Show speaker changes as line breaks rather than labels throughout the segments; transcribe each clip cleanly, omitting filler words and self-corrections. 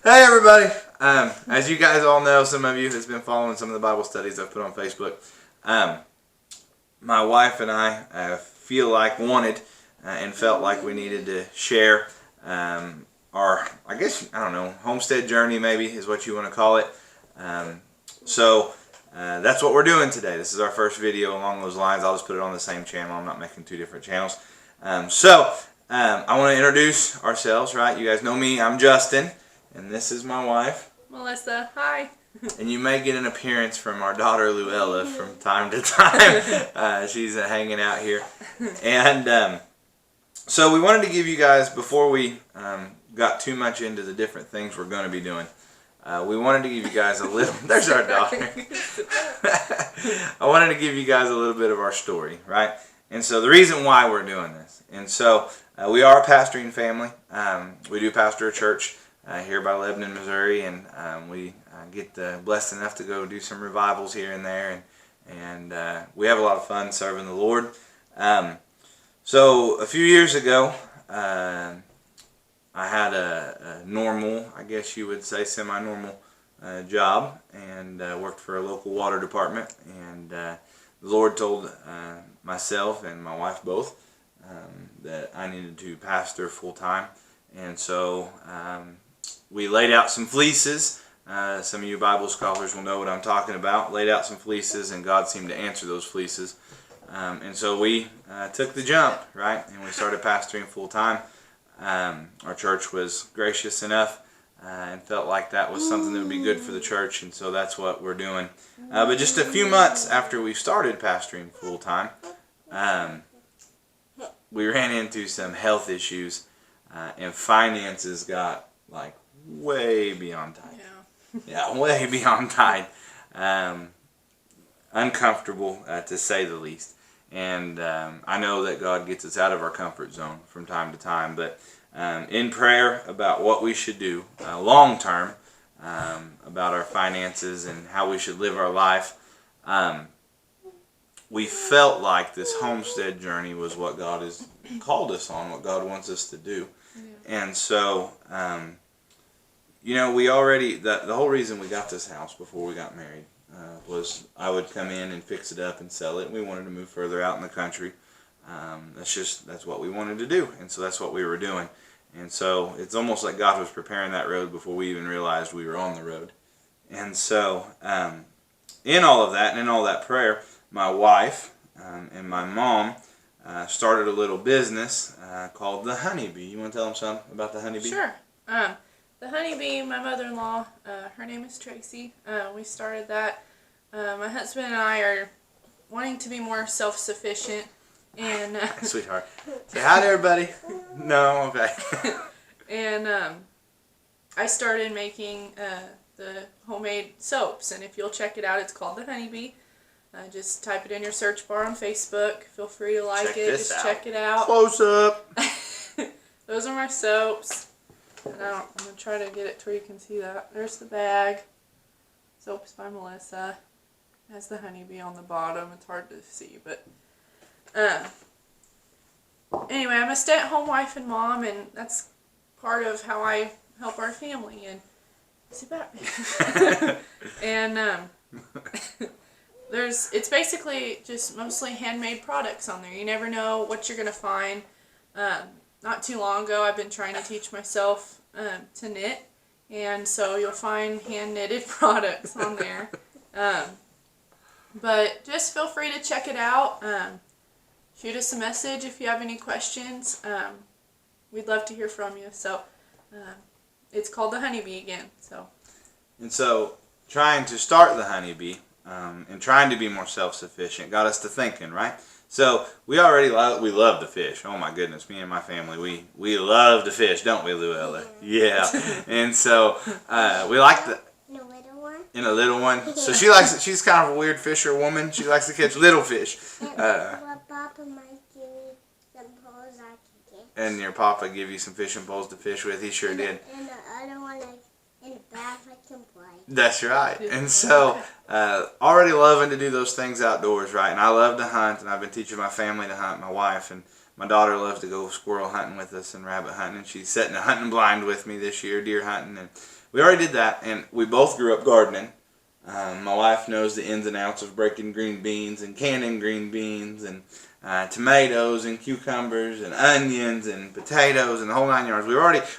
Hey everybody! As you guys all know, some of you that's been following some of the Bible studies I've put on Facebook, my wife and I wanted and felt like we needed to share our, homestead journey maybe is what you want to call it. So that's what we're doing today. This is our first video along those lines. I'll just put it on the same channel. I'm not making two different channels. I want to introduce ourselves, right? You guys know me. I'm Justin. And this is my wife,
Melissa. Hi.
And you may get an appearance from our daughter Luella from time to time. She's hanging out here. And so we wanted to give you guys, before we got too much into the different things we're going to be doing, we wanted to give you guys a little, there's our daughter. I wanted to give you guys a little bit of our story, right? And so the reason why we're doing this. And so we are a pastoring family. We do pastor a church here by Lebanon, Missouri, and we get blessed enough to go do some revivals here and there, and we have a lot of fun serving the Lord. So a few years ago, I had a normal, I guess you would say semi-normal job, and worked for a local water department, and the Lord told myself and my wife both that I needed to pastor full-time, and so we laid out some fleeces. Some of you Bible scholars will know what I'm talking about. Laid out some fleeces, and God seemed to answer those fleeces. And so we took the jump, right? And we started pastoring full time. Our church was gracious enough and felt like that was something that would be good for the church, and so that's what we're doing. But just a few months after we started pastoring full time, we ran into some health issues, and finances got like way beyond tight. Yeah, way beyond tight. Uncomfortable, to say the least. And I know that God gets us out of our comfort zone from time to time, but in prayer about what we should do long term, about our finances and how we should live our life, we felt like this homestead journey was what God has called us on, what God wants us to do. Yeah. And so we already, the whole reason we got this house before we got married was I would come in and fix it up and sell it. We wanted to move further out in the country. That's what we wanted to do, and so that's what we were doing. And so it's almost like God was preparing that road before we even realized we were on the road. And so in all of that and in all that prayer, my wife and my mom started a little business called the Honeybee. You want to tell them something about the Honeybee?
Sure. The Honeybee, my mother-in-law, her name is Tracy. We started that. My husband and I are wanting to be more self-sufficient. And
sweetheart, say hi to everybody. No, okay.
And I started making the homemade soaps, and if you'll check it out, it's called the Honeybee. Just type it in your search bar on Facebook. Feel free to like it. Just check it out. Close up. Those are my soaps. And I'm going to try to get it to where you can see that. There's the bag. Soaps by Melissa. It has the Honeybee on the bottom. It's hard to see, but anyway, I'm a stay-at-home wife and mom, and that's part of how I help our family. And sit back. And it's basically just mostly handmade products on there. You never know what you're going to find. Not too long ago, I've been trying to teach myself to knit, and so you'll find hand-knitted products on there. But just feel free to check it out. Shoot us a message if you have any questions. We'd love to hear from you. So it's called the Honeybee again.
And so trying to start the Honeybee and trying to be more self-sufficient got us to thinking, right? So we love to fish. Oh my goodness, me and my family, we love to fish, don't we, Luella? Yeah. And so we like the in a little one. So she's kind of a weird fisher woman. She likes to catch little fish.
Papa might give me some poles I can catch.
And your papa give you some fishing poles to fish with. He sure did.
And the other one in the bath I can play.
That's right. And so already loving to do those things outdoors, right? And I love to hunt, and I've been teaching my family to hunt, my wife and my daughter loves to go squirrel hunting with us and rabbit hunting, and she's setting a hunting blind with me this year, deer hunting, and we already did that, and we both grew up gardening. My wife knows the ins and outs of breaking green beans and canning green beans and tomatoes and cucumbers and onions and potatoes and the whole 9 yards.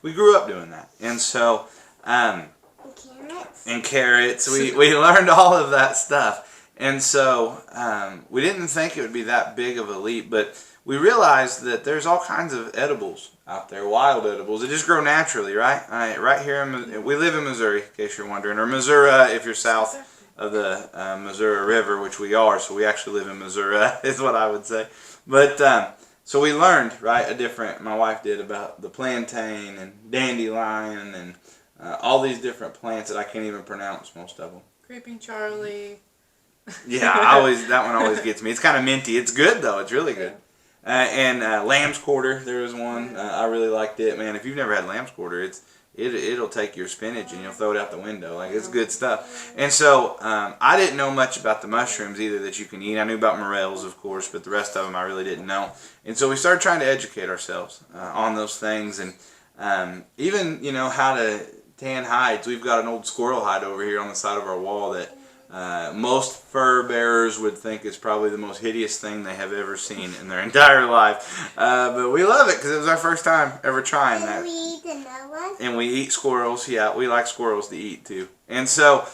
We grew up doing that, and so and carrots. We learned all of that stuff, and so we didn't think it would be that big of a leap, but we realized that there's all kinds of edibles out there, wild edibles. They just grow naturally, right? Right here, we live in Missouri, in case you're wondering, or Missouri if you're south of the Missouri River, which we are. So we actually live in Missouri, is what I would say. But so we learned, right, my wife did, about the plantain and dandelion and all these different plants that I can't even pronounce, most of them.
Creeping Charlie.
Yeah, that one always gets me. It's kind of minty. It's good though. It's really good. And lamb's quarter, there was one. I really liked it, man. If you've never had lamb's quarter, it'll take your spinach and you'll throw it out the window. Like, it's good stuff. And so I didn't know much about the mushrooms either that you can eat. I knew about morels, of course, but the rest of them I really didn't know. And so we started trying to educate ourselves on those things, and even how to tan hides. We've got an old squirrel hide over here on the side of our wall that most fur bearers would think is probably the most hideous thing they have ever seen in their entire life. But we love it because it was our first time ever trying that.
And we eat another one?
And we eat squirrels. Yeah, we like squirrels to eat too. And so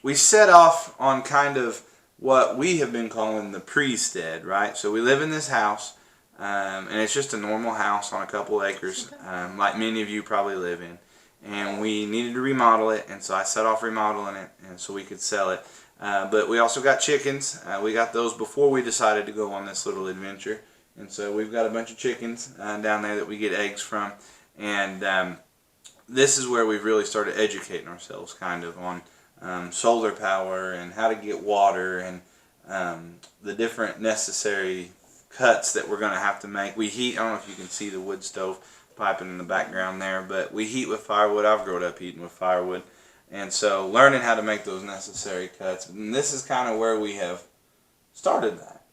we set off on kind of what we have been calling the pre-stead, right? So we live in this house, and it's just a normal house on a couple acres, like many of you probably live in. And we needed to remodel it, and so I set off remodeling it, and so we could sell it. But we also got chickens. We got those before we decided to go on this little adventure, and so we've got a bunch of chickens down there that we get eggs from. And this is where we've really started educating ourselves, kind of on solar power and how to get water and the different necessary cuts that we're going to have to make. We heat. I don't know if you can see the wood stove piping in the background there, but we heat with firewood. I've grown up eating with firewood, and so learning how to make those necessary cuts. And this is kind of where we have started that.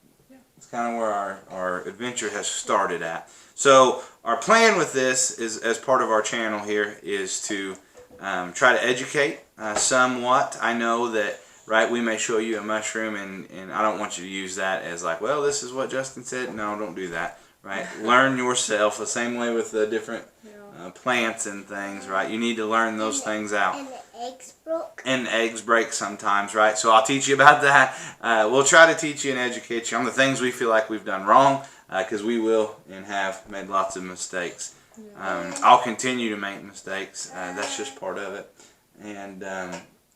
It's kind of where our adventure has started at. So our plan with this is, as part of our channel here, is to try to educate somewhat. I know that, right, we may show you a mushroom, and I don't want you to use that as like, well, this is what Justin said. No, don't do that. Right, learn yourself. The same way with the different plants and things. Right, you need to learn those things out.
And the eggs broke.
And eggs break sometimes. Right, so I'll teach you about that. We'll try to teach you and educate you on the things we feel like we've done wrong, because we will and have made lots of mistakes. I'll continue to make mistakes. That's just part of it. And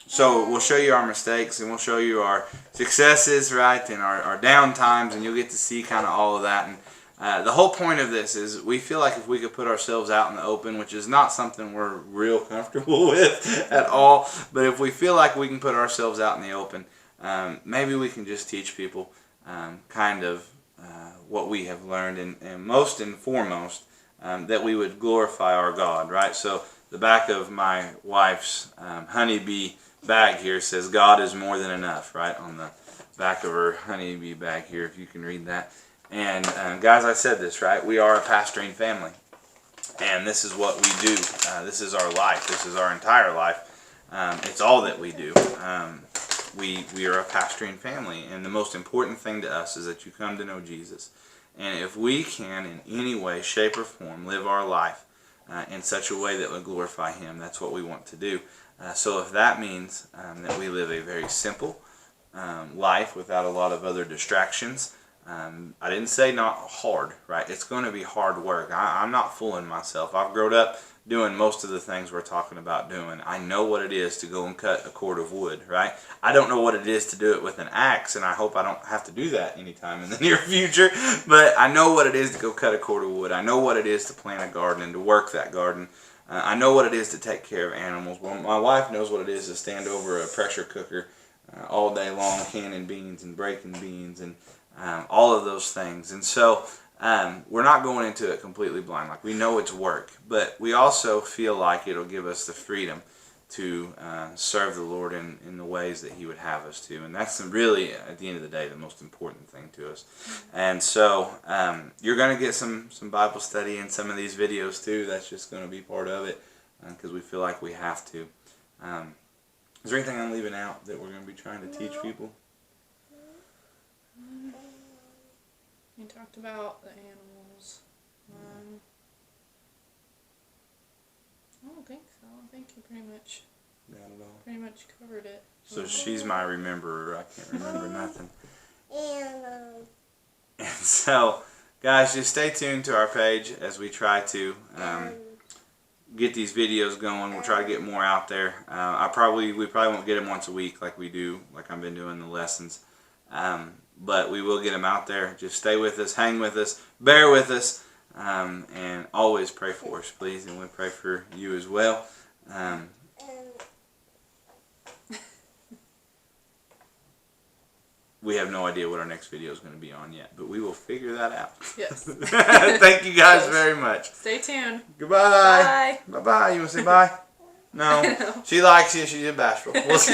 so we'll show you our mistakes, and we'll show you our successes, right, and our down times, and you'll get to see kind of all of that. And the whole point of this is we feel like if we could put ourselves out in the open, which is not something we're real comfortable with at all, but if we feel like we can put ourselves out in the open, maybe we can just teach people kind of what we have learned, and most and foremost, that we would glorify our God, right? So the back of my wife's honeybee bag here says, God is more than enough, right? On the back of her honeybee bag here, if you can read that. And guys, I said this, right? We are a pastoring family, and this is what we do. This is our life. This is our entire life. It's all that we do. We are a pastoring family, and the most important thing to us is that you come to know Jesus. And if we can, in any way, shape, or form, live our life in such a way that would glorify Him, that's what we want to do. So if that means that we live a very simple life without a lot of other distractions, I didn't say not hard, right? It's going to be hard work. I'm not fooling myself. I've grown up doing most of the things we're talking about doing. I know what it is to go and cut a cord of wood, right? I don't know what it is to do it with an axe, and I hope I don't have to do that anytime in the near future, but I know what it is to go cut a cord of wood. I know what it is to plant a garden and to work that garden. I know what it is to take care of animals. Well, my wife knows what it is to stand over a pressure cooker all day long, canning beans and breaking beans and all of those things. And so we're not going into it completely blind. Like, we know it's work, but we also feel like it'll give us the freedom to serve the Lord in the ways that He would have us to. And that's really, at the end of the day, the most important thing to us. And so you're going to get some Bible study in some of these videos too. That's just going to be part of it because we feel like we have to. Is there anything I'm leaving out that we're going to be trying to teach people?
You talked about the animals. I don't think so. I think you
Not at all.
pretty much covered it.
So she's my rememberer. I can't remember nothing. And so, guys, just stay tuned to our page as we try to get these videos going. We'll try to get more out there. We probably won't get them once a week like we do, like I've been doing the lessons. But we will get them out there. Just stay with us, hang with us, bear with us, and always pray for us, please. And we pray for you as well. We have no idea what our next video is going to be on yet, but we will figure that out.
Yes.
Thank you guys very much.
Stay tuned.
Goodbye.
Bye.
Bye-bye. You want to say bye? No. She likes you. She's bashful. We'll see.